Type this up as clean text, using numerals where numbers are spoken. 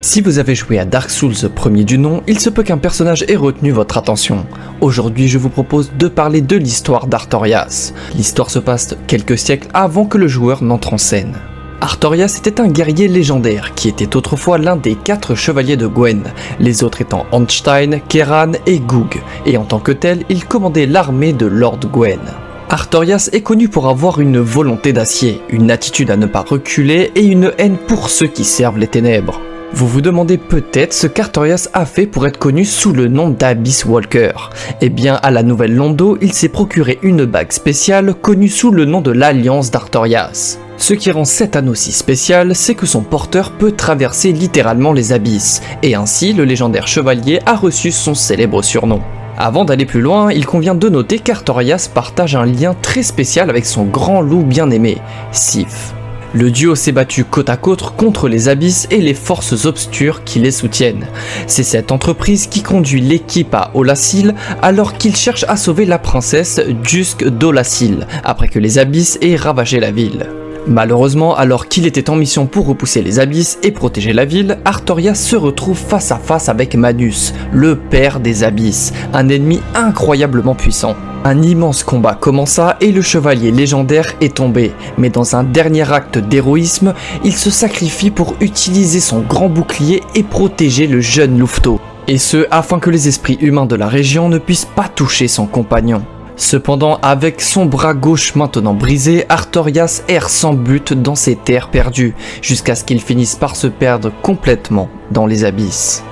Si vous avez joué à Dark Souls premier du nom, il se peut qu'un personnage ait retenu votre attention. Aujourd'hui, je vous propose de parler de l'histoire d'Artorias. L'histoire se passe quelques siècles avant que le joueur n'entre en scène. Artorias était un guerrier légendaire qui était autrefois l'un des 4 chevaliers de Gwen, les autres étant Ornstein, Kheran et Gug, et en tant que tel, il commandait l'armée de Lord Gwen. Artorias est connu pour avoir une volonté d'acier, une attitude à ne pas reculer et une haine pour ceux qui servent les ténèbres. Vous vous demandez peut-être ce qu'Artorias a fait pour être connu sous le nom d'Abyss Walker. Eh bien, à la Nouvelle Londo, il s'est procuré une bague spéciale connue sous le nom de l'Alliance d'Artorias. Ce qui rend cet anneau si spécial, c'est que son porteur peut traverser littéralement les abysses, et ainsi le légendaire chevalier a reçu son célèbre surnom. Avant d'aller plus loin, il convient de noter qu'Artorias partage un lien très spécial avec son grand loup bien-aimé, Sif. Le duo s'est battu côte à côte contre les abysses et les forces obscures qui les soutiennent. C'est cette entreprise qui conduit l'équipe à Olassil alors qu'il cherche à sauver la princesse Dusk d'Olassil après que les abysses aient ravagé la ville. Malheureusement, alors qu'il était en mission pour repousser les abysses et protéger la ville, Artorias se retrouve face à face avec Manus, le père des abysses, un ennemi incroyablement puissant. Un immense combat commença et le chevalier légendaire est tombé, mais dans un dernier acte d'héroïsme, il se sacrifie pour utiliser son grand bouclier et protéger le jeune louveteau. Et ce, afin que les esprits humains de la région ne puissent pas toucher son compagnon. Cependant, avec son bras gauche maintenant brisé, Artorias erre sans but dans ces terres perdues, jusqu'à ce qu'il finisse par se perdre complètement dans les abysses.